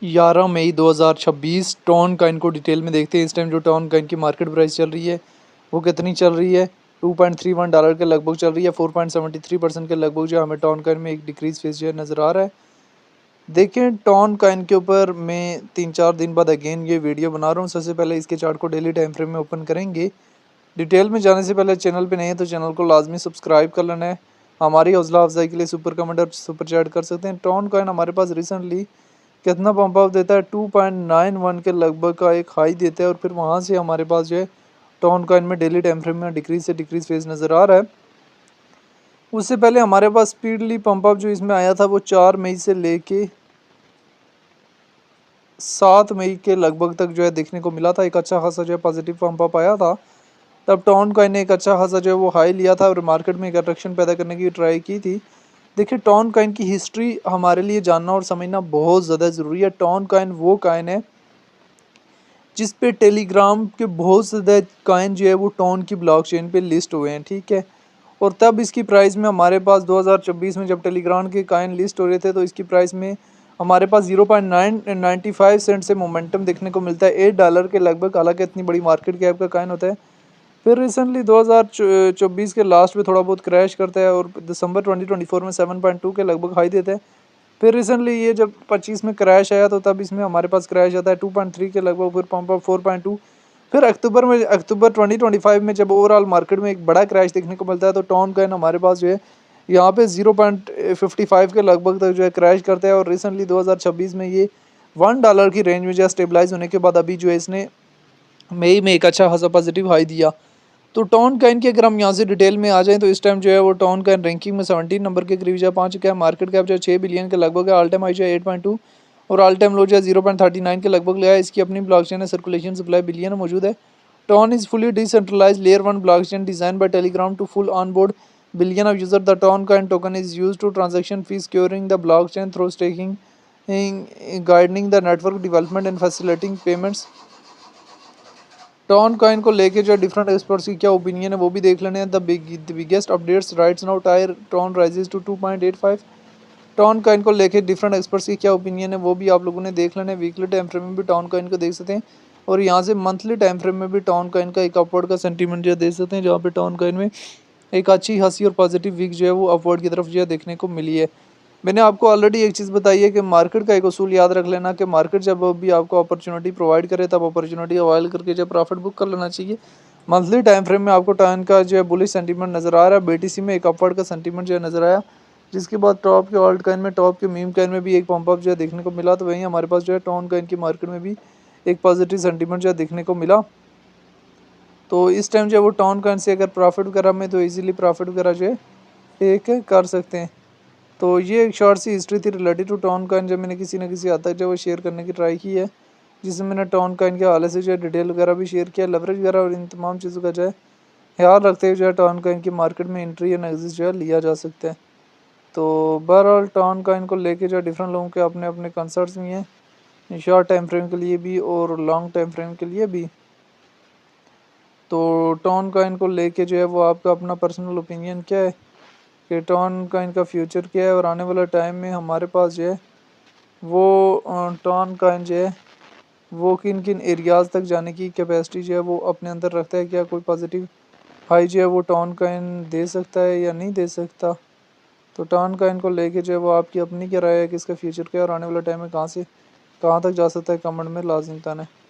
11 मई 2026 ton coin को detail में देखते हैं। इस टाइम जो टॉन कॉइन की मार्केट प्राइस चल रही है वो कितनी चल रही है। $2.31 के लगभग चल रही है। 4.73% के लगभग जो हमें टॉन कॉइन में एक डिक्रीज फेस जो है नज़र आ रहा है। देखें टॉन कॉइन के ऊपर मैं 3-4 दिन बाद अगेन ये वीडियो बना रहा हूँ। सबसे पहले इसके चार्ट को डेली टाइम फ्रेम में ओपन करेंगे। डिटेल में जाने से पहले चैनल पे नहीं है तो चैनल को लाजमी सब्सक्राइब कर लेना है। हमारी हौसला अफजाई के लिए सुपर कमेंट और सुपर चैट कर सकते हैं। टॉन कॉइन हमारे पास रिसेंटली कितना पंप अप देता है, 2.91 के लगभग का एक हाई देता है और फिर वहाँ से हमारे पास जो है टॉन कॉइन में डेली टाइम फ्रेम में डिक्रीज से डिक्रीज फेज नज़र आ रहा है। उससे पहले हमारे पास स्पीडली पंप अप जो इसमें आया था वो 4 मई से लेके 7 मई के लगभग तक जो है देखने को मिला था। एक अच्छा खासा जो है पॉजिटिव पंप अप आया था। तब टॉन कॉइन ने एक अच्छा खासा जो है वो हाई लिया था और मार्केट में एक अट्रैक्शन पैदा करने की ट्राई की थी। देखिए टॉन कॉइन की हिस्ट्री हमारे लिए जानना और समझना बहुत ज़्यादा ज़रूरी है। टॉन कॉइन वो कॉइन है जिस पे टेलीग्राम के बहुत ज़्यादा कॉइन जो है वो टॉन की ब्लॉकचेन पे लिस्ट हुए हैं, ठीक है। और तब इसकी प्राइस में हमारे पास 2024 में जब टेलीग्राम के कॉइन लिस्ट हो रहे थे तो इसकी प्राइस में हमारे पास 0.995 सेंट से मोमेंटम देखने को मिलता है $8 के लगभग। हालांकि इतनी बड़ी मार्केट कैप का कॉइन होता है। फिर रिसेंटली 2024 के लास्ट में थोड़ा बहुत क्रैश करता है और दिसंबर 2024 में 7.2 के लगभग हाई देता है। फिर रिसेंटली ये जब 25 में क्रैश आया तो तब इसमें हमारे पास क्रैश आता है 2.3 के लगभग, फिर पंप अप 4.2। फिर अक्टूबर 2025 में जब ओवरऑल मार्केट में एक बड़ा क्रैश देखने को मिलता है तो टॉन कॉइन हमारे पास जो है यहाँ पे 0.55 के लगभग तक जो है क्रैश करता है। और रिसेंटली 2026 में ये $1 की रेंज में जो है स्टेबलाइज होने के बाद अभी जो है इसने मई में एक अच्छा खासा पॉजिटिव हाई दिया। तो टॉन कॉइन की अगर हम यहाँ से डिटेल में आ जाएं तो इस टाइम जो है वो टॉन कॉइन रैंकिंग में 17 नंबर के करीब जो है पहुंच चुका है। मार्केट कैप जो है 6 बिलियन के लगभग है। ऑल टाइम हाई जो है 8.2 और ऑल टाइम लो जो है 0.39 के लगभग लिया है। इसकी अपनी ब्लॉकचेन है, सर्कुलेशन सप्लाई बिलियन मौजूद है। TON is fully decentralize layer 1 blockchain design by Telegram to full on board billion of user. The TON coin token is use to transaction fee securing the blockchain through staking, guiding the network development and facilitating payments. TON coin को लेके जो different experts की क्या opinion है वो भी देख लेने हैं। The biggest updates rights now tier ton rises to 2.85। Ton coin को लेके डिफरेंट एक्सपर्ट्स की क्या ओपिनियन है वो भी आप लोगों ने देख लेना है। वीकली टाइम फ्रेम में भी टॉन कॉइन को देख सकते हैं और यहाँ से मंथली टाइम फ्रेम में भी टॉन कॉइन का एक अपवर्ड का सेंटीमेंट जो है देख सकते हैं, जहाँ पे टॉन कॉइन में एक अच्छी हंसी और पॉजिटिव वीक जो है वो अपवर्ड की तरफ जो है देखने को मिली है। मैंने आपको ऑलरेडी एक चीज़ बताई है कि मार्केट का एक उसूल याद रख लेना कि मार्केट जब भी आपको अपॉर्चुनिटी प्रोवाइड करे तब अपॉर्चुनिटी अवाइल करके जब प्रॉफिट बुक कर लेना चाहिए। मंथली टाइम फ्रेम में आपको टॉन का जो है बुलिश सेंटीमेंट नज़र आ रहा है। बीटीसी में एक अपवर्ड का सेंटीमेंट जो है नज़र आया, जिसके बाद टॉप के ऑल्ट कॉइन में, टॉप के मीम कॉइन में भी एक पंप अप जो है देखने को मिला। तो वहीं हमारे पास जो है टॉन कॉइन की मार्केट में भी एक पॉजिटिव सेंटीमेंट जो है देखने को मिला। तो इस टाइम जो है वो टॉन कॉइन से अगर प्रॉफिट वगैरह में तो ईजिली प्रॉफिट वगैरह जो है टेक कर सकते हैं। तो ये एक शॉर्ट सी हिस्ट्री थी रिलेटेड टू टॉन कॉइन, जब मैंने किसी न किसी हद तक जो वो शेयर करने की ट्राई की है, जिसमें मैंने टॉन कॉइन के हवाले से जो है डिटेल वगैरह भी शेयर किया, लेवरेज वगैरह और इन तमाम चीज़ों का जो है ख्याल रखते हुए जो है टॉन कॉइन की मार्केट में एंट्री एंड एग्जिट जो है लिया जा सकता है। तो बहरहाल टॉन कॉइन को लेके जो है डिफरेंट लोगों के अपने अपने कंसर्ट्स भी हैं, शॉर्ट टाइम फ्रेम के लिए भी और लॉन्ग टाइम फ्रेम के लिए भी। तो टॉन कॉइन को लेके जो है वो आपका अपना पर्सनल ओपिनियन क्या है कि टॉन कॉइन का फ्यूचर क्या है और आने वाला टाइम में हमारे पास जो है वो टॉन कॉइन जो है वो किन किन एरियाज़ तक जाने की कैपेसिटी जो है वो अपने अंदर रखता है। क्या कोई पॉजिटिव हाई जो है वो टॉन कॉइन दे सकता है या नहीं दे सकता। तो टॉन कॉइन को लेके जो है वो आपकी अपनी क्या राय है कि इसका फ्यूचर क्या है और आने वाला टाइम में कहाँ से कहाँ तक जा सकता है, कमेंट में लाजिम बताना है।